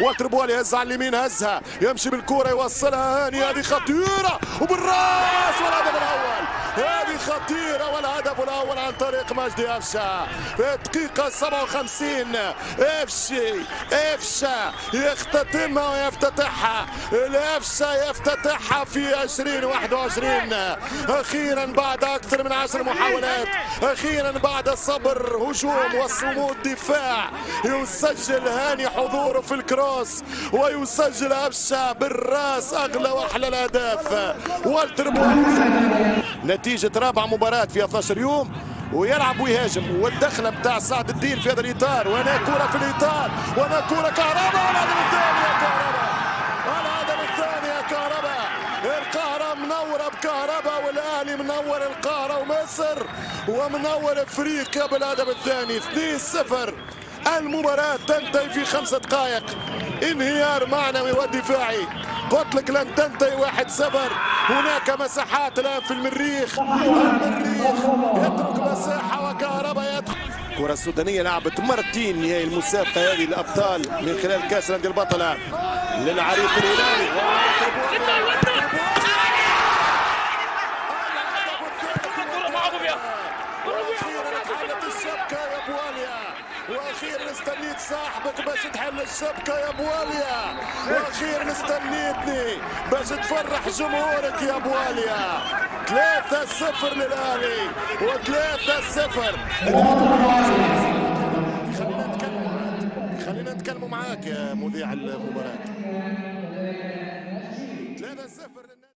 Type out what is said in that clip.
والتر بوالي هز على اليمين، هزها يمشي بالكرة يوصلها هاني، هذه خطيرة وبالراس والهدف الأول. هذه خطيرة والهدف الأول عن طريق مجدي أفشة في الدقيقة 57. أفشة يختتمها ويفتتحها، الأفشة يفتتحها في 2021 أخيرا بعد أكثر من 10 محاولات، أخيرا بعد صبر هجوم وصمود دفاع يسجل هاني حضوره في الكروس ويسجل أفشة بالراس أغلى وأحلى الأهداف. والتر بوالي نتيجة رابع مباراة في 12 يوم ويلعب ويهاجم، والدخلة بتاع سعد الدين في هذا الإطار، وهنا كرة في الإطار، وهنا كرة كهرباء، والهدف الثاني يا كهرباء، الهدف الثاني يا كهرباء. القاهرة منورة بكهرباء، والأهلي منور القاهرة ومصر ومنور أفريقيا بالهدف الثاني. 2-0. المباراة تنتهي في 5 دقائق، انهيار معنوي ودفاعي. قلت لك لن تنتهي 1-0. هناك مساحات الآن في المريخ يترك مساحة وكهرباء يدخل. الكرة السودانية لعبت مرتين نهائي المسابقة هذه الأبطال من خلال كأس الأندية البطلة للعريق الهلالي. واخيرا استنيت صاحبك باش تحل الشبكه يا بواليا، واخيرا استنيتني باش تفرح جمهورك يا بواليا. 3-0 للاهلي و3-0. خلينا نتكلموا معاك يا مذيع المباراه.